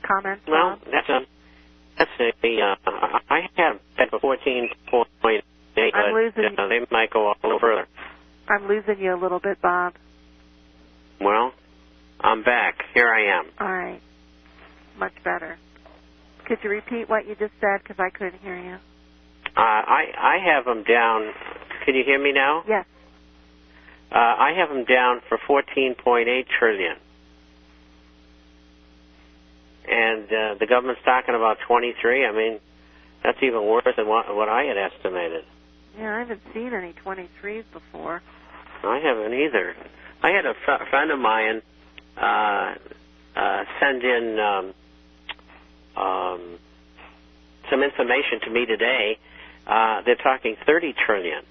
comments, Well, Bob? I have at 14.8. I'm losing you. They might go up a little further. I'm losing you a little bit, Bob. Well, I'm back. Here I am. All right. Much better. Could you repeat what you just said, because I couldn't hear you? I have them down. Can you hear me now? Yes. I have them down for 14.8 trillion. And the government's talking about 23. I mean, that's even worse than what I had estimated. Yeah, I haven't seen any 23s before. I haven't either. I had a friend of mine send in some information to me today. They're talking 30 trillion.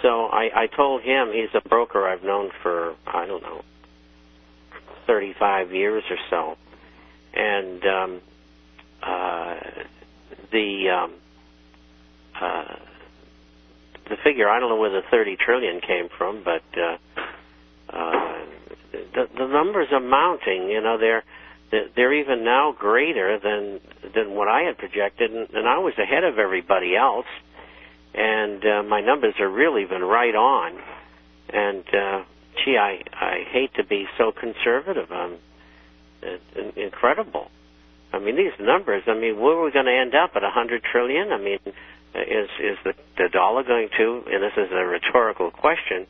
So I told him, he's a broker I've known for, I don't know, 35 years or so. And the figure, I don't know where the 30 trillion came from, but the numbers are mounting. You know, they're even now greater than what I had projected, and I was ahead of everybody else. And my numbers have really been right on. And gee, I hate to be so conservative. It's incredible. I mean, these numbers. I mean, where are we going to end up at 100 trillion? I mean, is the dollar going to? And this is a rhetorical question.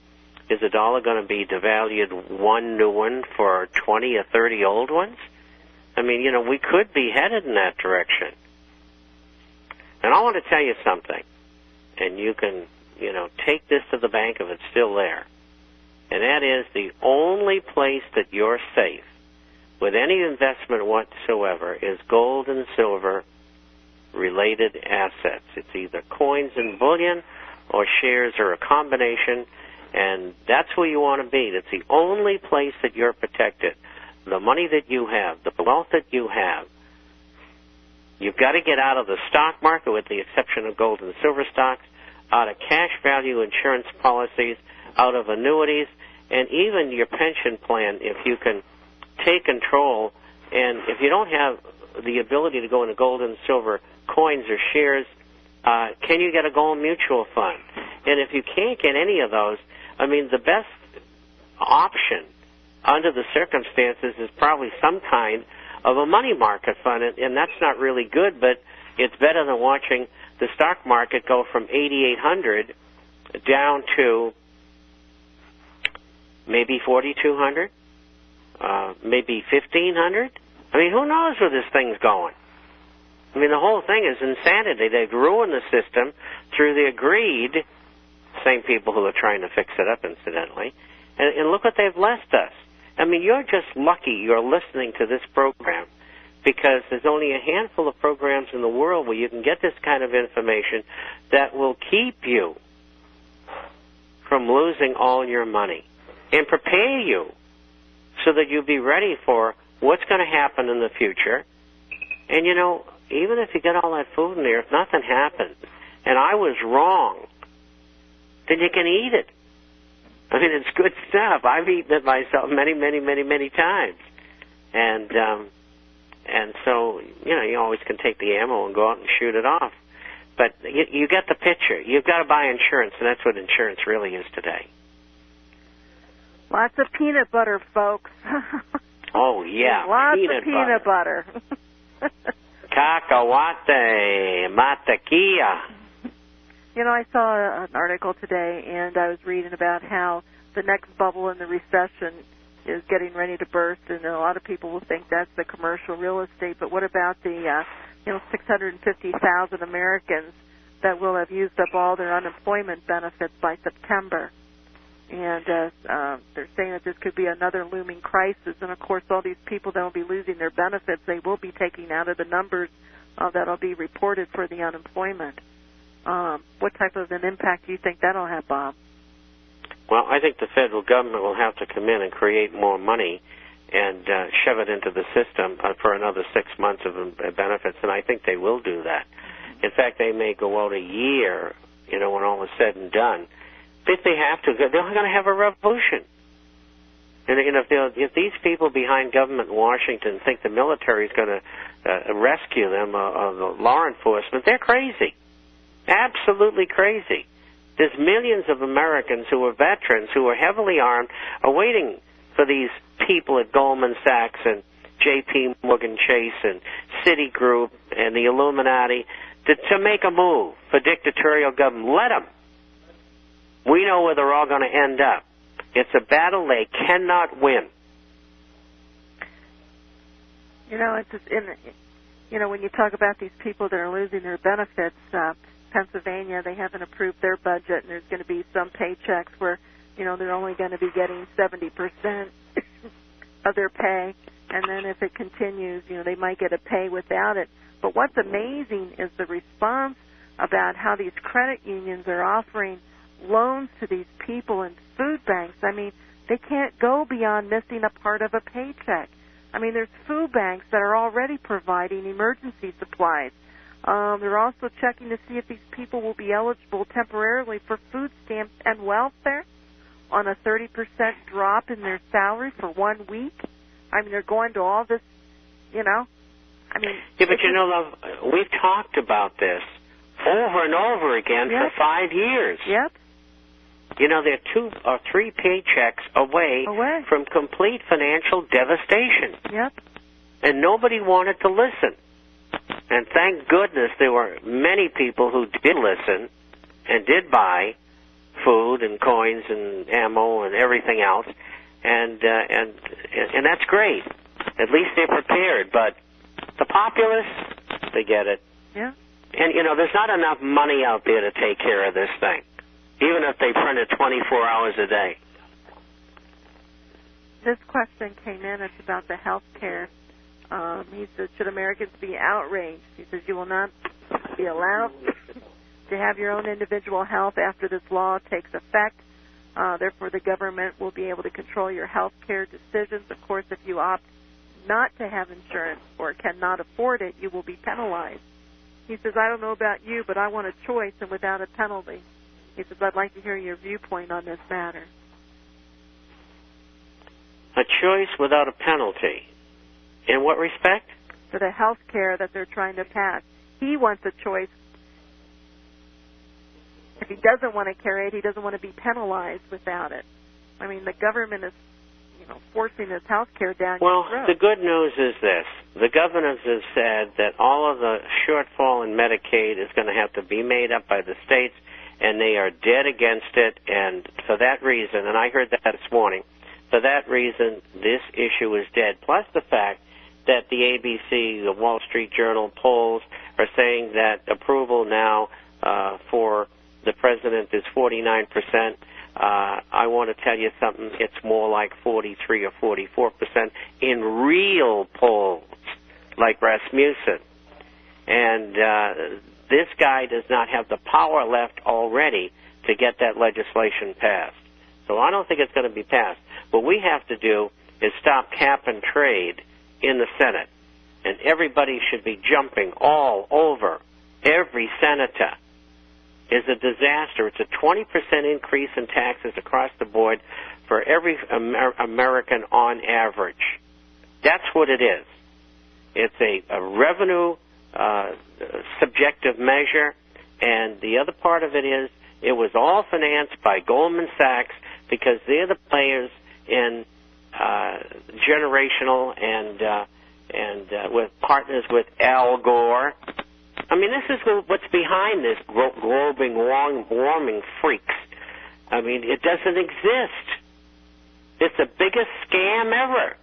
Is the dollar going to be devalued one new one for 20 or 30 old ones? I mean, you know, we could be headed in that direction. And I want to tell you something, and you can, you know, take this to the bank if it's still there. And that is the only place that you're safe with any investment whatsoever is gold and silver related assets. It's either coins and bullion or shares or a combination, and that's where you want to be. That's the only place that you're protected. The money that you have, the wealth that you have, you've got to get out of the stock market, with the exception of gold and silver stocks, out of cash value insurance policies, out of annuities, and even your pension plan, if you can take control. And if you don't have the ability to go into gold and silver coins or shares, can you get a gold mutual fund? And if you can't get any of those, I mean, the best option under the circumstances is probably some kind of a money market fund, and that's not really good, but it's better than watching the stock market go from 8,800 down to maybe 4,200, maybe 1,500. I mean, who knows where this thing's going? I mean, the whole thing is insanity. They've ruined the system through the greed, same people who are trying to fix it up, incidentally, and look what they've left us. I mean, you're just lucky you're listening to this program, because there's only a handful of programs in the world where you can get this kind of information that will keep you from losing all your money and prepare you so that you'll be ready for what's going to happen in the future. And, you know, even if you get all that food in there, if nothing happens, and I was wrong, then you can eat it. I mean, it's good stuff. I've eaten it myself many, many, many, many times. And so, you know, you always can take the ammo and go out and shoot it off. But you get the picture. You've got to buy insurance, and that's what insurance really is today. Lots of peanut butter, folks. Oh, yeah. Lots of peanut butter. Cacahuate, mantequilla. You know, I saw an article today, and I was reading about how the next bubble in the recession is getting ready to burst, and a lot of people will think that's the commercial real estate. But what about the 650,000 Americans that will have used up all their unemployment benefits by September? And they're saying that this could be another looming crisis. And, of course, all these people that will be losing their benefits, they will be taking out of the numbers that will be reported for the unemployment. What type of an impact do you think that will have, Bob? Well, I think the federal government will have to come in and create more money and shove it into the system for another 6 months of benefits, and I think they will do that. In fact, they may go out a year, you know, when all is said and done. If they have to, they're going to have a revolution. And if these people behind government in Washington think the military is going to rescue them, or the law enforcement, they're crazy. Absolutely crazy. There's millions of Americans who are veterans, who are heavily armed, are waiting for these people at Goldman Sachs and J.P. Morgan Chase and Citigroup and the Illuminati to make a move for dictatorial government. Let them. We know where they're all going to end up. It's a battle they cannot win. It's just when you talk about these people that are losing their benefits, Pennsylvania, they haven't approved their budget, and there's going to be some paychecks where, they're only going to be getting 70% of their pay, and then if it continues, they might get a pay without it. But what's amazing is the response about how these credit unions are offering loans to these people in food banks. I mean, they can't go beyond missing a part of a paycheck. I mean, there's food banks that are already providing emergency supplies. They're also checking to see if these people will be eligible temporarily for food stamps and welfare on a 30% drop in their salary for 1 week. I mean, they're going to all this, I mean... Yeah, but love, we've talked about this over and over again for 5 years. Yep. They're 2 or 3 paychecks away from complete financial devastation. Yep. And nobody wanted to listen. And thank goodness there were many people who did listen and did buy food and coins and ammo and everything else. And that's great. At least they're prepared. But the populace, they get it. Yeah. And, there's not enough money out there to take care of this thing, even if they print it 24 hours a day. This question came in. It's about the health care. He says, should Americans be outraged? He says, you will not be allowed to have your own individual health after this law takes effect. Therefore, the government will be able to control your health care decisions. Of course, if you opt not to have insurance or cannot afford it, you will be penalized. He says, I don't know about you, but I want a choice and without a penalty. He says, I'd like to hear your viewpoint on this matter. A choice without a penalty. In what respect? For the health care that they're trying to pass. He wants a choice. If he doesn't want to carry it, he doesn't want to be penalized without it. I mean, the government is, forcing this health care down your throat. Well, the good news is this. The governors have said that all of the shortfall in Medicaid is going to have to be made up by the states, and they are dead against it. And for that reason, and I heard that this morning, for that reason, this issue is dead. Plus the fact that the ABC, the Wall Street Journal polls are saying that approval now for the president is 49%. I want to tell you something. It's more like 43 or 44% in real polls, like Rasmussen. And this guy does not have the power left already to get that legislation passed. So I don't think it's going to be passed. What we have to do is stop cap and trade in the Senate. And everybody should be jumping all over. Every senator is a disaster. It's a 20% increase in taxes across the board for every American on average. That's what it is. It's a revenue subjective measure, and the other part of it is it was all financed by Goldman Sachs because they're the players in generational and with partners with Al Gore. I mean, this is what's behind this global warming freaks. I mean, it doesn't exist. It's the biggest scam ever.